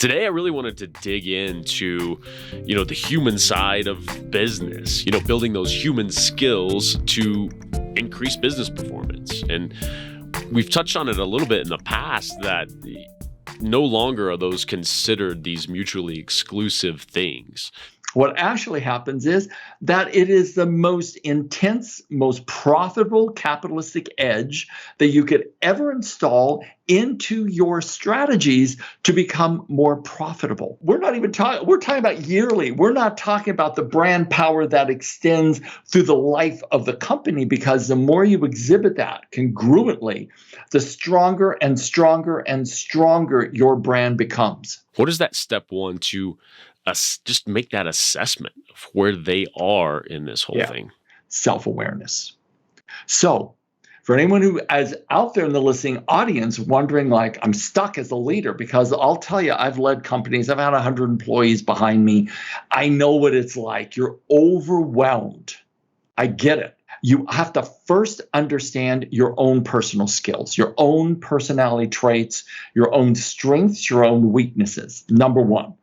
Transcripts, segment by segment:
Today, I really wanted to dig into, the human side of business, building those human skills to increase business performance. And we've touched on it a little bit in the past that no longer are those considered these mutually exclusive things. What actually happens is that it is the most intense, most profitable capitalistic edge that you could ever install into your strategies to become more profitable. We're talking about yearly. We're not talking about the brand power that extends through the life of the company, because the more you exhibit that congruently, the stronger and stronger and stronger your brand becomes. What is that step one to just make that assessment of where they are in this whole thing? Self-awareness. So for anyone who is out there in the listening audience wondering, like, I'm stuck as a leader, because I'll tell you, I've led companies. I've had 100 employees behind me. I know what it's like. You're overwhelmed. I get it. You have to first understand your own personal skills, your own personality traits, your own strengths, your own weaknesses. Number one.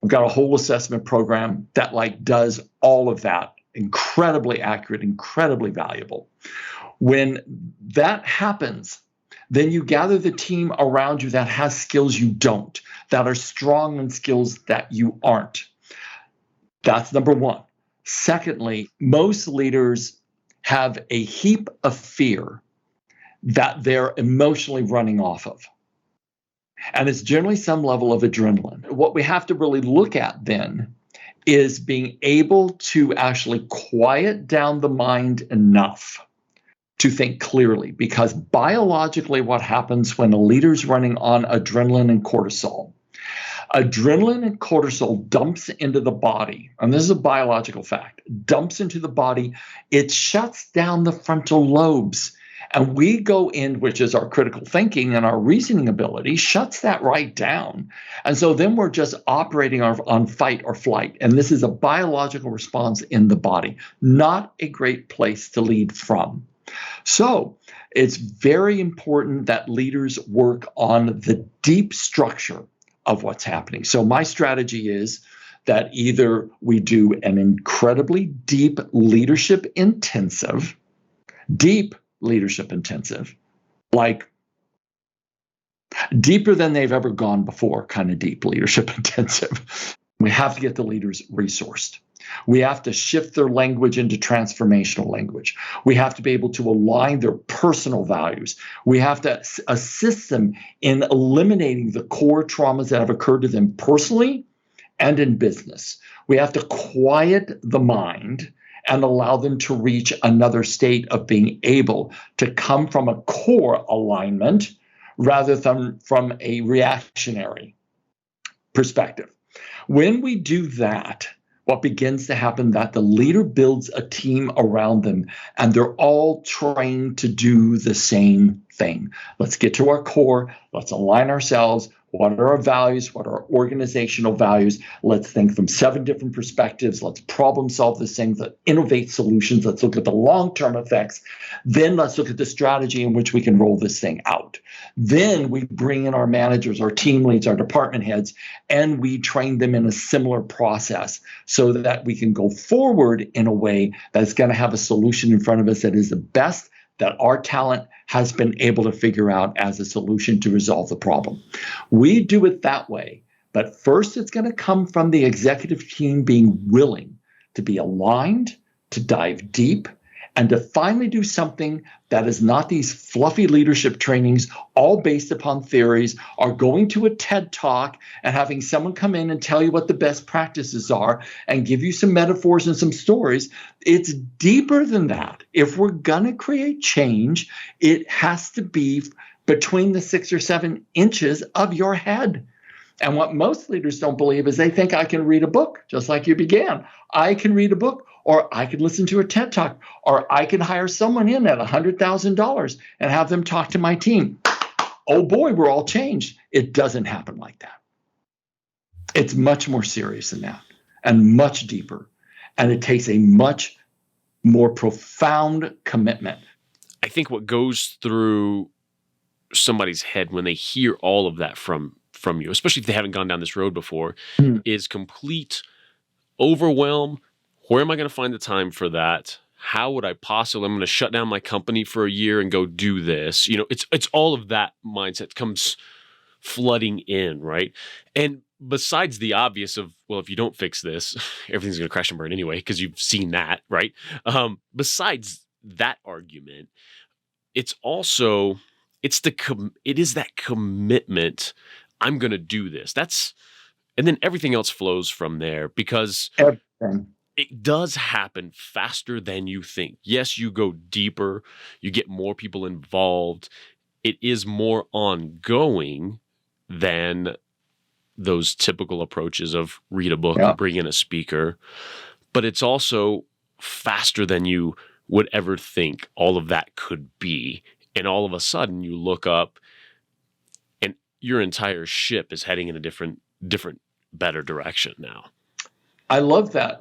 I've got a whole assessment program that does all of that. Incredibly accurate, incredibly valuable. When that happens, then you gather the team around you that has skills you don't, that are strong in skills that you aren't. That's number one. Secondly, most leaders have a heap of fear that they're emotionally running off of. And it's generally some level of adrenaline. What we have to really look at then is being able to actually quiet down the mind enough to think clearly. Because biologically, what happens when a leader's running on adrenaline and cortisol dumps into the body, and this is a biological fact, dumps into the body, it shuts down the frontal lobes. And we go in, which is our critical thinking and our reasoning ability, shuts that right down. And so then we're just operating on fight or flight. And this is a biological response in the body, not a great place to lead from. So it's very important that leaders work on the deep structure of what's happening. So my strategy is that either we do an incredibly deep leadership intensive, like deeper than they've ever gone before, kind of deep leadership intensive. We have to get the leaders resourced. We have to shift their language into transformational language. We have to be able to align their personal values. We have to assist them in eliminating the core traumas that have occurred to them personally and in business. We have to quiet the mind and allow them to reach another state of being able to come from a core alignment rather than from a reactionary perspective. When we do that, what begins to happen that the leader builds a team around them, and they're all trained to do the same thing. Let's get to our core. Let's align ourselves. What are our values? What are our organizational values? Let's think from 7 different perspectives. Let's problem solve this thing. Let's innovate solutions. Let's look at the long-term effects. Then let's look at the strategy in which we can roll this thing out. Then we bring in our managers, our team leads, our department heads, and we train them in a similar process so that we can go forward in a way that's going to have a solution in front of us that is the best that our talent has been able to figure out as a solution to resolve the problem. We do it that way, but first it's going to come from the executive team being willing to be aligned, to dive deep, and to finally do something that is not these fluffy leadership trainings, all based upon theories, or going to a TED Talk and having someone come in and tell you what the best practices are and give you some metaphors and some stories. It's deeper than that. If we're going to create change, it has to be between the 6 or 7 inches of your head. And what most leaders don't believe is they think I can read a book, just like you began. I can read a book, or I can listen to a TED Talk, or I can hire someone in at $100,000 and have them talk to my team. Oh boy, we're all changed. It doesn't happen like that. It's much more serious than that and much deeper. And it takes a much more profound commitment. I think what goes through somebody's head when they hear all of that from from you, especially if they haven't gone down this road before, Mm. is complete overwhelm. Where am I going to find the time for that? How would I possibly, I'm going to shut down my company for a year and go do this. It's all of that mindset comes flooding in, right? And besides the obvious of, well, if you don't fix this, everything's going to crash and burn anyway, because you've seen that, right? Besides that argument, it's also, it is that commitment. I'm going to do this. And then everything else flows from there, because Everything. it does happen faster than you think. Yes, you go deeper, you get more people involved. It is more ongoing than those typical approaches of read a book or bring in a speaker. But it's also faster than you would ever think all of that could be. And all of a sudden you look up and your entire ship is heading in a different, better direction now. I love that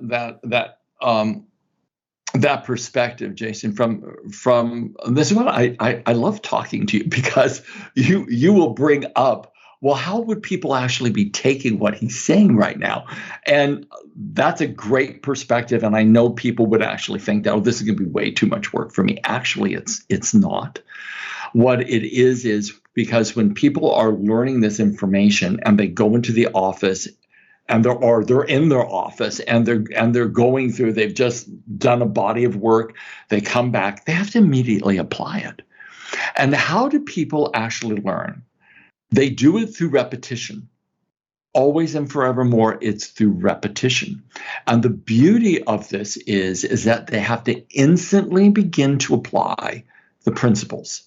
perspective, Jason. From this is what I love talking to you, because you will bring up, well, how would people actually be taking what he's saying right now? And that's a great perspective. And I know people would actually think that, oh, this is going to be way too much work for me. Actually, it's not. What it is because when people are learning this information and they go into the office, and they're in their office and they're going through, they've just done a body of work, they come back, they have to immediately apply it. And how do people actually learn? They do it through repetition. Always and forevermore, it's through repetition. And the beauty of this is that they have to instantly begin to apply the principles.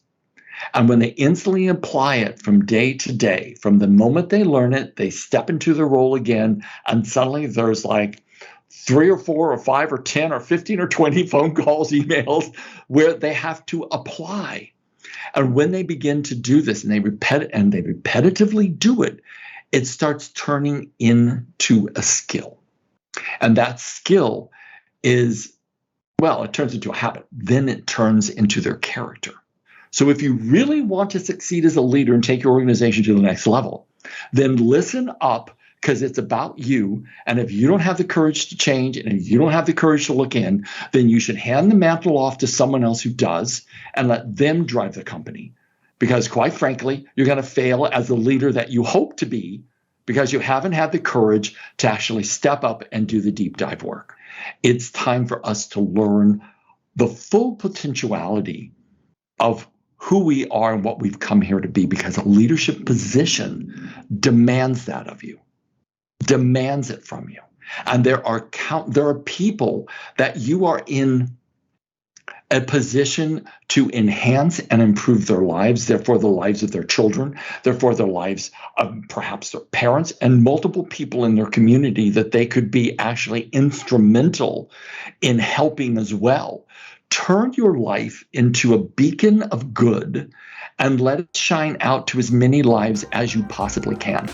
And when they instantly apply it from day to day, from the moment they learn it, they step into the role again, and suddenly there's like 3 or 4 or 5 or 10 or 15 or 20 phone calls, emails, where they have to apply. And when they begin to do this and they repetitively do it, it starts turning into a skill. And that skill is, well, it turns into a habit. Then it turns into their character. So if you really want to succeed as a leader and take your organization to the next level, then listen up, because it's about you. And if you don't have the courage to change, and if you don't have the courage to look in, then you should hand the mantle off to someone else who does and let them drive the company. Because quite frankly, you're going to fail as the leader that you hope to be, because you haven't had the courage to actually step up and do the deep dive work. It's time for us to learn the full potentiality of who we are and what we've come here to be, because a leadership position demands that of you, demands it from you. And there are people that you are in a position to enhance and improve their lives, therefore the lives of their children, therefore the lives of perhaps their parents, and multiple people in their community that they could be actually instrumental in helping as well. Turn your life into a beacon of good and let it shine out to as many lives as you possibly can.